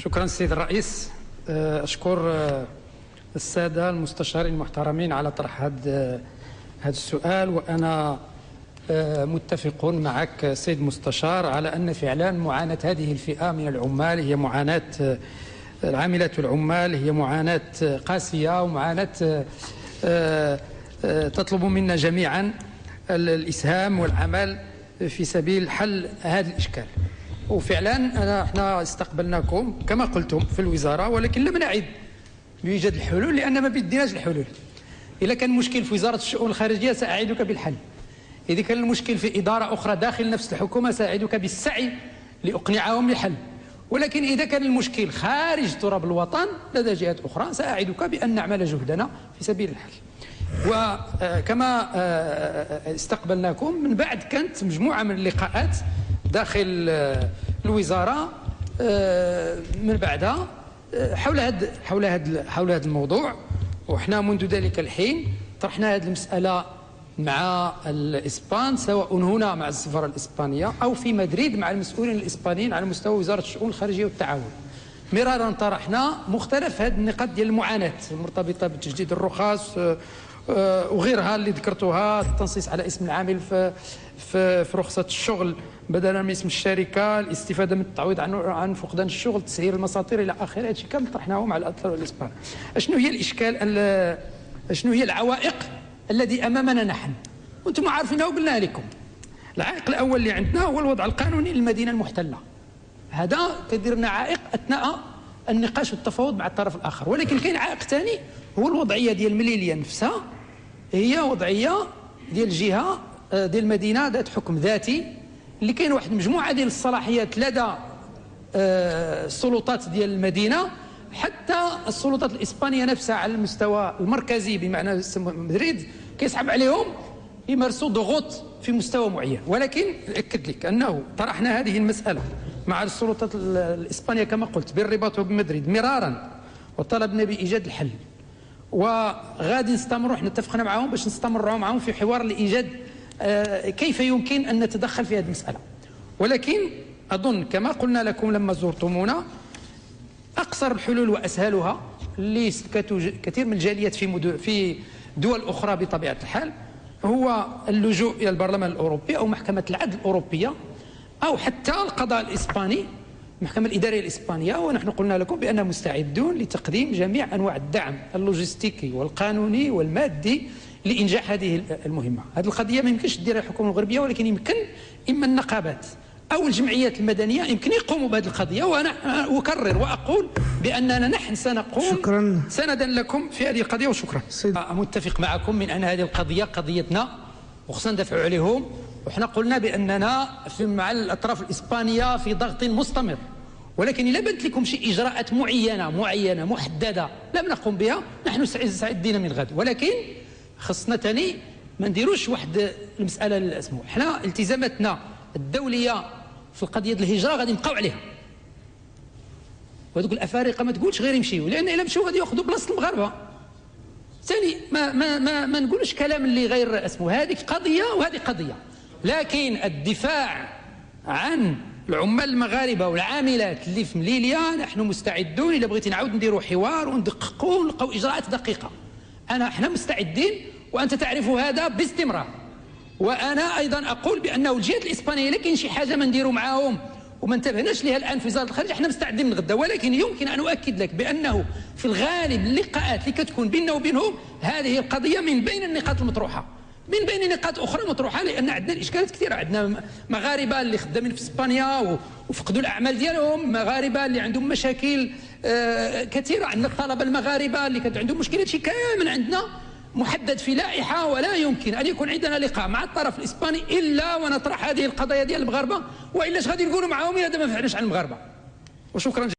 شكرا سيد الرئيس. أشكر السادة المستشارين المحترمين على طرح هذا السؤال، وأنا متفق معك سيد المستشار على أن فعلا معاناة هذه الفئة من العمال هي معاناة العاملات والعمال، هي معاناة قاسية ومعاناة تطلب منا جميعا الإسهام والعمل في سبيل حل هذا الإشكال. وفعلا احنا استقبلناكم كما قلتم في الوزارة، ولكن لم نعد بإيجاد الحلول لأن ما بديناش الحلول. إذا كان المشكل في وزارة الشؤون الخارجية سأعدك بالحل، إذا كان المشكل في إدارة أخرى داخل نفس الحكومة سأعدك بالسعي لأقنعهم بالحل، ولكن إذا كان المشكل خارج تراب الوطن لدى جهات أخرى سأعدك بأن نعمل جهدنا في سبيل الحل. وكما استقبلناكم من بعد كانت مجموعة من اللقاءات داخل الوزارة من بعدها حول هذا الموضوع، وحنا منذ ذلك الحين طرحنا هذه المسألة مع الإسبان، سواء هنا مع السفارة الإسبانية أو في مدريد مع المسؤولين الإسبانيين على مستوى وزارة الشؤون الخارجية والتعاون. مرارا طرحنا مختلف هذه النقاط ديال المعاناة المرتبطة بتجديد الرخص وغيرها اللي ذكرتوها، التنصيص على اسم العامل في رخصة الشغل بدلا من اسم الشركة، الاستفادة من التعويض عن فقدان الشغل، تسعير المساطير إلى آخره. هادشي كامل طرحناه مع الأطفال والإسبان. شنو هي الإشكال، شنو هي العوائق الذي أمامنا نحن؟ وأنتم عارفينها وقلنا لكم. العائق الأول اللي عندنا هو الوضع القانوني للمدينة المحتلة، هذا كيدير لنا عائق أثناء النقاش والتفاوض مع الطرف الآخر. ولكن كاين عائق ثاني هو الوضعية ديال المليلية نفسها، هي وضعية ديال الجهة ديال المدينة ذات حكم ذاتي اللي كاين واحد المجموعة ديال الصلاحيات لدى السلطات ديال المدينة حتى السلطات الإسبانية نفسها على المستوى المركزي بمعنى مدريد كيصعب عليهم يمارسوا ضغوط في مستوى معين. ولكن أكد لك أنه طرحنا هذه المسألة مع السلطات الإسبانية كما قلت بالرباط بمدريد مرارا وطلبنا بإيجاد الحل، وغادي نستمروا، احنا اتفقنا معهم باش نستمروا معهم في حوار لإيجاد كيف يمكن أن نتدخل في هذه المسألة. ولكن أظن كما قلنا لكم لما زرتمونا أقصر الحلول وأسهلها اللي سلكته كثير من الجاليات في دول أخرى بطبيعة الحال هو اللجوء إلى البرلمان الأوروبي أو محكمة العدل الأوروبية أو حتى القضاء الإسباني، المحكمة الإدارية الإسبانية. ونحن قلنا لكم بأننا مستعدون لتقديم جميع أنواع الدعم اللوجستيكي والقانوني والمادي لإنجاح هذه المهمة. هذه القضية ما يمكنش تديرها الحكومة الغربية، ولكن يمكن إما النقابات أو الجمعيات المدنية يمكن يقوموا بهذه القضية. وأنا أكرر وأقول بأننا نحن سنقوم سندا لكم في هذه القضية. وشكرا. متفق معكم من أن هذه القضية قضيتنا وخصنا ندافعوا عليهم، وحنا قلنا بأننا مع الأطراف الإسبانية في ضغط مستمر، ولكن إلا بنت لكم شي إجراءات معينة محددة لم نقوم بها نحن سعيدين من غد. ولكن خصنا ثاني ما نديروش واحد المسألة الاسمو، حنا التزاماتنا الدولية في القضية الهجرة غادي نبقاو عليها، وهذوك الأفارقة ما تقولش غير يمشيو، لأن إلا مشيو غادي ياخذوا بلاصة المغاربة. ثاني ما نقولش كلام اللي غير اسمه، هذيك قضية وهذه قضية. لكن الدفاع عن العمال المغاربة والعاملات اللي في مليليا نحن مستعدون. إذا بغيتي نعاود نديروا حوار وندققوا ونلقاو إجراءات دقيقة، احنا مستعدين وأنت تعرف هذا باستمرار. وأنا أيضا أقول بأنه الجهات الإسبانية إلا كاين شي حاجة ما نديروا معاهم وما انتبهناش لها الآن في وزارة الخارجية احنا مستعدين من غدا. ولكن يمكن أن أؤكد لك بأنه في الغالب اللقاءات اللي كتكون بيننا وبينهم هذه القضية من بين النقاط المطروحة، من بين نقاط أخرى مطروحة، لأن عندنا الإشكالات كثيرة. عندنا مغاربة اللي خدامين في إسبانيا وفقدوا الأعمال ديالهم، مغاربة اللي عندهم مشاكل كثيرة، عندنا الطلبة المغاربة اللي كانت عندهم مشكلات. شي كامل عندنا محدد في لائحة، ولا يمكن أن يكون عندنا لقاء مع الطرف الإسباني إلا ونطرح هذه القضايا ديال المغاربة، وإلا غادي نقولوا معاهم إلا ما فعلناش على المغاربة. وشكرا.